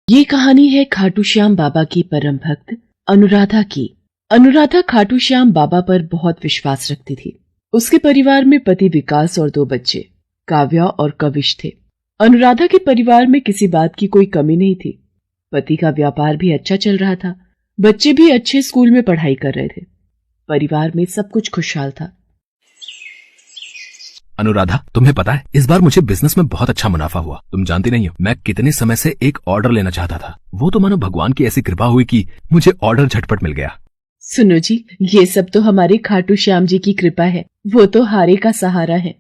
ये कहानी है खाटू श्याम बाबा की परम भक्त अनुराधा की। अनुराधा खाटू श्याम बाबा पर बहुत विश्वास रखती थी। उसके परिवार में पति विकास और 2 बच्चे काव्या और कविश थे। अनुराधा के परिवार में किसी बात की कोई कमी नहीं थी। पति का व्यापार भी अच्छा चल रहा था, बच्चे भी अच्छे स्कूल में पढ़ाई कर रहे थे। परिवार में सब कुछ खुशहाल था। अनुराधा, तुम्हें पता है इस बार मुझे बिजनेस में बहुत अच्छा मुनाफा हुआ। तुम जानती नहीं हो, मैं कितने समय से एक ऑर्डर लेना चाहता था। वो तो मानो भगवान की ऐसी कृपा हुई कि मुझे ऑर्डर झटपट मिल गया। सुनो जी, ये सब तो हमारे खाटू श्याम जी की कृपा है। वो तो हारे का सहारा है।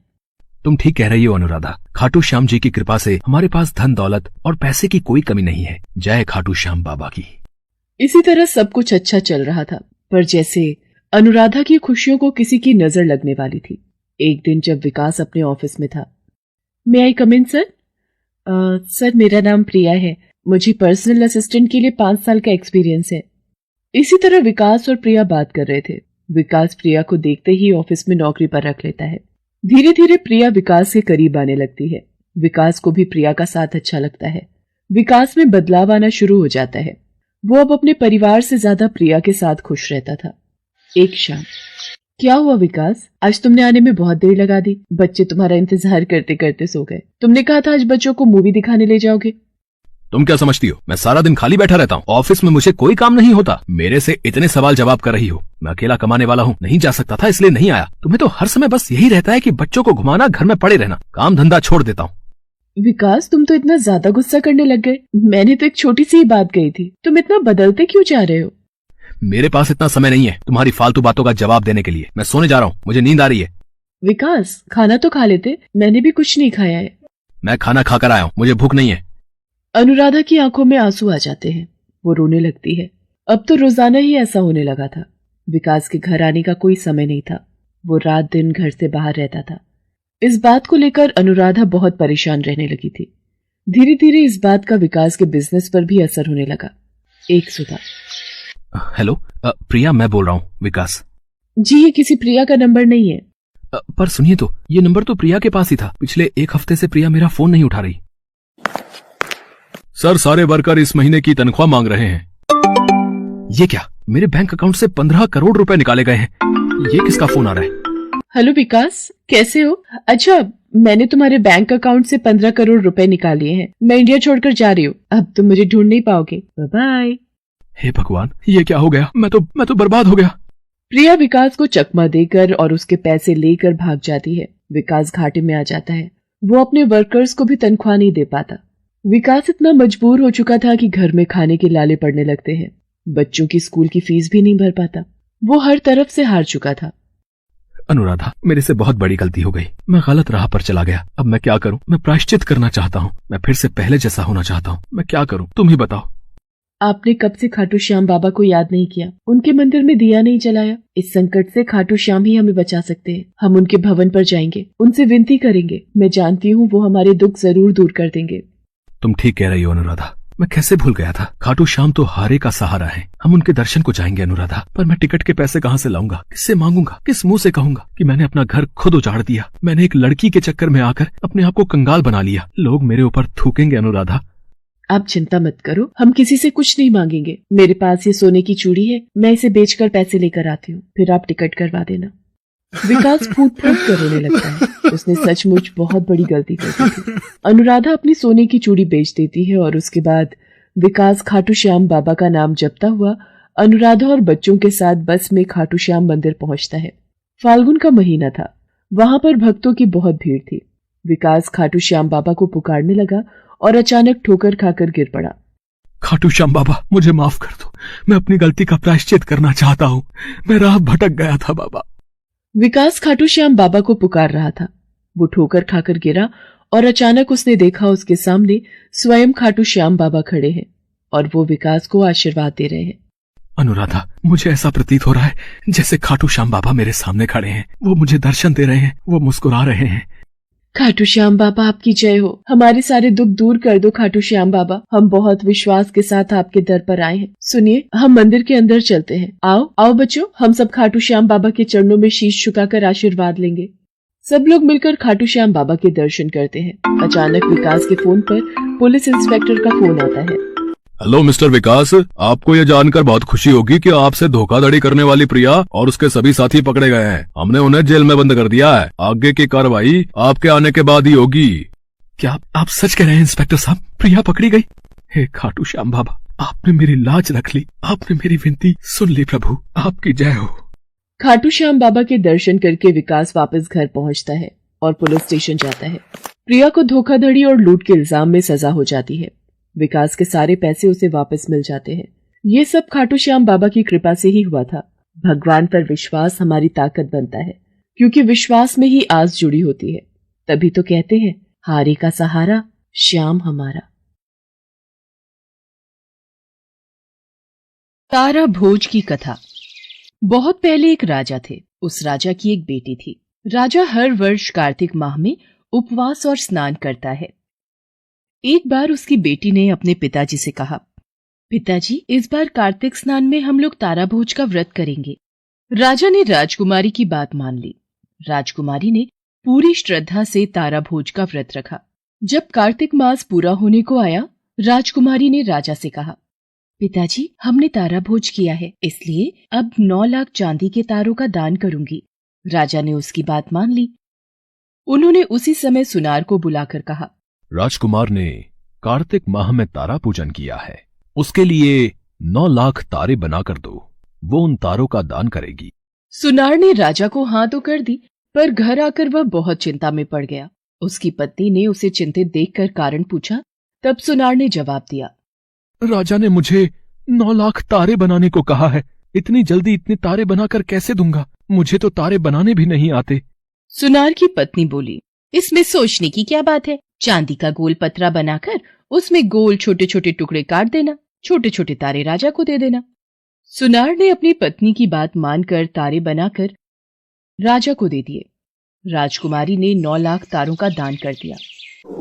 तुम ठीक कह रही हो अनुराधा। खाटू श्याम जी की कृपा से हमारे पास धन दौलत और पैसे की कोई कमी नहीं है। जय खाटू श्याम बाबा की। इसी तरह सब कुछ अच्छा चल रहा था, पर जैसे अनुराधा की खुशियों को किसी की नजर लगने वाली थी। एक दिन जब विकास अपने ऑफिस में था। मे आई कम इन सर? सर, मेरा नाम प्रिया है। मुझे पर्सनल असिस्टेंट के लिए 5 साल का एक्सपीरियंस है। इसी तरह विकास और प्रिया बात कर रहे थे। विकास प्रिया को देखते ही ऑफिस में नौकरी पर रख लेता है। धीरे धीरे प्रिया विकास के करीब आने लगती है। विकास को भी प्रिया का साथ अच्छा लगता है। विकास में बदलाव आना शुरू हो जाता है। वो अब अपने परिवार से ज्यादा प्रिया के साथ खुश रहता था। एक शाम। क्या हुआ विकास? आज तुमने आने में बहुत देर लगा दी। बच्चे तुम्हारा इंतजार करते करते सो गए। तुमने कहा था आज बच्चों को मूवी दिखाने ले जाओगे। तुम क्या समझती हो, मैं सारा दिन खाली बैठा रहता हूँ। ऑफिस में मुझे कोई काम नहीं होता। मेरे से इतने सवाल जवाब कर रही हो। मैं अकेला कमाने वाला हूँ, नहीं जा सकता था इसलिए नहीं आया। तुम्हें तो हर समय बस यही रहता है कि बच्चों को घुमाना, घर में पड़े रहना। काम धंधा छोड़ देता हूँ। विकास, तुम तो इतना ज्यादा गुस्सा करने लग गए। मैंने तो एक छोटी सी ही बात कही थी। तुम इतना बदलते क्यों जा रहे हो? मेरे पास इतना समय नहीं है तुम्हारी फालतू बातों का जवाब देने के लिए। मैं सोने जा रहा हूँ, मुझे नींद आ रही है। विकास, खाना तो खा लेते। मैंने भी कुछ नहीं खाया है। मैं खाना खाकर आया हूँ, मुझे भूख नहीं है। अनुराधा की आंखों में आंसू आ जाते हैं। वो रोने लगती है। अब तो रोजाना ही ऐसा होने लगा था। विकास के घर आने का कोई समय नहीं था। वो रात दिन घर से बाहर रहता था। इस बात को लेकर अनुराधा बहुत परेशान रहने लगी थी। धीरे धीरे इस बात का विकास के बिजनेस पर भी असर होने लगा। एक सुबह। हेलो प्रिया, मैं बोल रहा हूँ विकास। जी, ये किसी प्रिया का नंबर नहीं है। पर सुनिए तो, ये नंबर तो प्रिया के पास ही था। पिछले 1 हफ्ते से प्रिया मेरा फोन नहीं उठा रही। सर, सारे वर्कर इस महीने की तनख्वाह मांग रहे हैं। ये क्या, मेरे बैंक अकाउंट से 15 करोड़ रुपए निकाले गए हैं। ये किसका फोन आ रहा है? हेलो विकास, कैसे हो? अच्छा, मैंने तुम्हारे बैंक अकाउंट से 15 करोड़ रुपए निकाल लिए हैं। मैं इंडिया छोड़कर जा रही हूँ। अब तुम मुझे ढूंढ नहीं पाओगे। Bye bye. हे भगवान, ये क्या हो गया? मैं तो बर्बाद हो गया। प्रिया विकास को चकमा देकर और उसके पैसे लेकर भाग जाती है। विकास घाटे में आ जाता है। वो अपने वर्कर्स को भी तनख्वाह नहीं दे पाता। विकास इतना मजबूर हो चुका था कि घर में खाने के लाले पड़ने लगते हैं। बच्चों की स्कूल की फीस भी नहीं भर पाता। वो हर तरफ से हार चुका था। अनुराधा, मेरे से बहुत बड़ी गलती हो गई। मैं गलत राह पर चला गया। अब मैं क्या करूं? मैं प्रायश्चित करना चाहता हूं। मैं फिर से पहले जैसा होना चाहता हूं। मैं क्या करूं? तुम ही बताओ। आपने कब से खाटू श्याम बाबा को याद नहीं किया? उनके मंदिर में दिया नहीं जलाया? इस संकट से खाटू श्याम ही हमें बचा सकते हैं। हम उनके भवन पर जाएंगे, उनसे विनती करेंगे। मैं जानती हूँ वो हमारे दुख जरूर दूर कर देंगे। तुम ठीक कह रही हो अनुराधा। मैं कैसे भूल गया था। खाटू श्याम तो हारे का सहारा है। हम उनके दर्शन को जाएंगे अनुराधा। पर मैं टिकट के पैसे कहाँ से लाऊंगा? किससे मांगूंगा? किस मुंह से कहूंगा कि मैंने अपना घर खुद उजाड़ दिया? मैंने एक लड़की के चक्कर में आकर अपने आप को कंगाल बना लिया। लोग मेरे ऊपर थूकेंगे अनुराधा। आप चिंता मत करो, हम किसी से कुछ नहीं मांगेंगे। मेरे पास ये सोने की चूड़ी है, मैं इसे बेचकर पैसे लेकर आती हूँ। फिर आप टिकट करवा देना। विकास फूट फूट कर रोने लगता है। उसने सचमुच बहुत बड़ी गलती कर दी थी। अनुराधा अपनी सोने की चूड़ी बेच देती है और उसके बाद विकास खाटू श्याम बाबा का नाम जपता हुआ अनुराधा और बच्चों के साथ बस में खाटू श्याम मंदिर पहुंचता है। फाल्गुन का महीना था। वहां पर भक्तों की बहुत भीड़ थी। विकास खाटू श्याम बाबा को पुकारने लगा और अचानक ठोकर खाकर गिर पड़ा। खाटू श्याम बाबा, मुझे माफ कर दो। मैं अपनी गलती का प्रायश्चित करना चाहता हूँ। मैं राह भटक गया था बाबा। विकास खाटू श्याम बाबा को पुकार रहा था। वो ठोकर खाकर गिरा और अचानक उसने देखा उसके सामने स्वयं खाटू श्याम बाबा खड़े हैं और वो विकास को आशीर्वाद दे रहे हैं। अनुराधा, मुझे ऐसा प्रतीत हो रहा है जैसे खाटू श्याम बाबा मेरे सामने खड़े हैं। वो मुझे दर्शन दे रहे हैं। वो मुस्कुरा रहे हैं। खाटू श्याम बाबा, आपकी जय हो। हमारे सारे दुख दूर कर दो खाटू श्याम बाबा। हम बहुत विश्वास के साथ आपके दर पर आए हैं। सुनिए, हम मंदिर के अंदर चलते हैं। आओ आओ बच्चों, हम सब खाटू श्याम बाबा के चरणों में शीश झुकाकर आशीर्वाद लेंगे। सब लोग मिलकर खाटू श्याम बाबा के दर्शन करते हैं। अचानक विकास के फोन पर पुलिस इंस्पेक्टर का फोन आता है। हेलो मिस्टर विकास, आपको ये जानकर बहुत खुशी होगी कि आपसे धोखाधड़ी करने वाली प्रिया और उसके सभी साथी पकड़े गए हैं। हमने उन्हें जेल में बंद कर दिया है। आगे की कार्रवाई आपके आने के बाद ही होगी। क्या आप सच कह रहे हैं इंस्पेक्टर साहब? प्रिया पकड़ी गई? हे खाटू श्याम बाबा, आपने मेरी लाज रख ली, आपने मेरी विनती सुन ली। प्रभु आपकी जय हो। खाटू श्याम बाबा के दर्शन करके विकास वापस घर पहुंचता है और पुलिस स्टेशन जाता है। प्रिया को धोखाधड़ी और लूट के इल्जाम में सजा हो जाती है। विकास के सारे पैसे उसे वापस मिल जाते हैं। ये सब खाटू श्याम बाबा की कृपा से ही हुआ था। भगवान पर विश्वास हमारी ताकत बनता है, क्योंकि विश्वास में ही आस जुड़ी होती है। तभी तो कहते हैं, हारे का सहारा श्याम हमारा। तारा भोज की कथा। बहुत पहले एक राजा थे। उस राजा की एक बेटी थी। राजा हर वर्ष कार्तिक माह में उपवास और स्नान करता है। एक बार उसकी बेटी ने अपने पिताजी से कहा, पिताजी, इस बार कार्तिक स्नान में हम लोग तारा भोज का व्रत करेंगे। राजा ने राजकुमारी की बात मान ली। राजकुमारी ने पूरी श्रद्धा से तारा भोज का व्रत रखा। जब कार्तिक मास पूरा होने को आया, राजकुमारी ने राजा से कहा, पिताजी, हमने तारा भोज किया है, इसलिए अब 9 लाख चांदी के तारों का दान करूंगी। राजा ने उसकी बात मान ली। उन्होंने उसी समय सुनार को बुलाकर कहा, राजकुमार ने कार्तिक माह में तारा पूजन किया है, उसके लिए 9 लाख तारे बनाकर दो, वो उन तारों का दान करेगी। सुनार ने राजा को हाँ तो कर दी, पर घर आकर वह बहुत चिंता में पड़ गया। उसकी पत्नी ने उसे चिंतित देखकर कारण पूछा। तब सुनार ने जवाब दिया, राजा ने मुझे 9 लाख तारे बनाने को कहा है। इतनी जल्दी इतने तारे बनाकर कैसे दूंगा? मुझे तो तारे बनाने भी नहीं आते। सुनार की पत्नी बोली, इसमें सोचने की क्या बात है? चांदी का गोल पतरा बनाकर उसमें गोल छोटे छोटे टुकड़े काट देना, छोटे छोटे तारे राजा को दे देना। सुनार ने अपनी पत्नी की बात मानकर तारे बनाकर राजा को दे दिए। राजकुमारी ने 9 लाख तारों का दान कर दिया।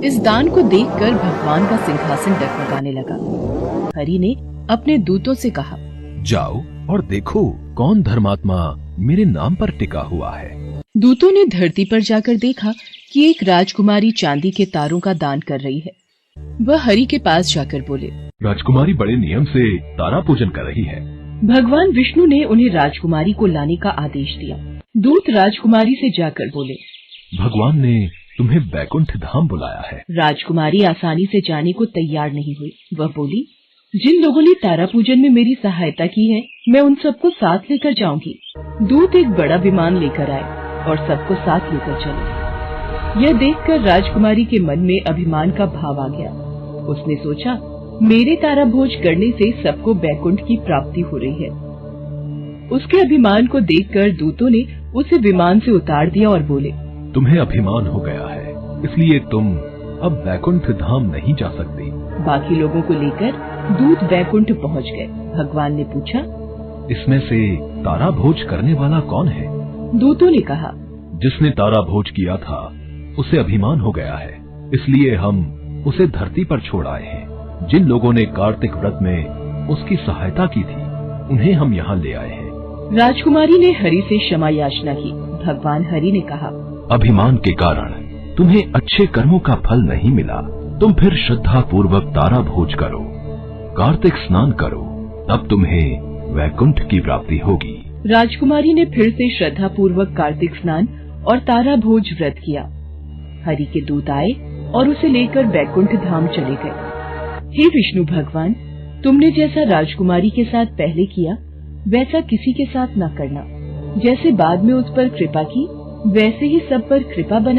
इस दान को देखकर भगवान का सिंहासन डगमगाने लगा। हरि ने अपने दूतों से कहा, जाओ और देखो कौन धर्मात्मा मेरे नाम पर टिका हुआ है। दूतों ने धरती पर जाकर देखा कि एक राजकुमारी चांदी के तारों का दान कर रही है। वह हरि के पास जाकर बोले, राजकुमारी बड़े नियम से तारा पूजन कर रही है। भगवान विष्णु ने उन्हें राजकुमारी को लाने का आदेश दिया। दूत राजकुमारी से जाकर बोले, भगवान ने तुम्हें बैकुंठ धाम बुलाया है। राजकुमारी आसानी से जाने को तैयार नहीं हुई। वह बोली, जिन लोगों ने तारा पूजन में मेरी सहायता की है, मैं उन सबको साथ लेकर जाऊंगी। दूत एक बड़ा विमान लेकर आए और सबको साथ लेकर चले। यह देखकर राजकुमारी के मन में अभिमान का भाव आ गया। उसने सोचा, मेरे तारा भोज करने से सबको बैकुंठ की प्राप्ति हो रही है। उसके अभिमान को देखकर दूतों ने उसे विमान से उतार दिया और बोले, तुम्हें अभिमान हो गया है, इसलिए तुम अब बैकुंठ धाम नहीं जा सकती। बाकी लोगों को लेकर दूत बैकुंठ पहुंच गए। भगवान ने पूछा, इसमें से तारा भोज करने वाला कौन है? दूतों ने कहा, जिसने तारा भोज किया था उसे अभिमान हो गया है, इसलिए हम उसे धरती पर छोड़ आए हैं। जिन लोगों ने कार्तिक व्रत में उसकी सहायता की थी, उन्हें हम यहाँ ले आए हैं। राजकुमारी ने हरि से क्षमा याचना की। भगवान हरि ने कहा, अभिमान के कारण तुम्हें अच्छे कर्मों का फल नहीं मिला। तुम फिर श्रद्धा पूर्वक तारा भोज करो, कार्तिक स्नान करो, तब तुम्हें वैकुंठ की प्राप्ति होगी। राजकुमारी ने फिर से श्रद्धा पूर्वक कार्तिक स्नान और तारा भोज व्रत किया। हरि के दूत आए और उसे लेकर बैकुंठ धाम चले गए। हे विष्णु भगवान, तुमने जैसा राजकुमारी के साथ पहले किया, वैसा किसी के साथ न करना। जैसे बाद में उस पर कृपा की, वैसे ही सब पर कृपा बनाए।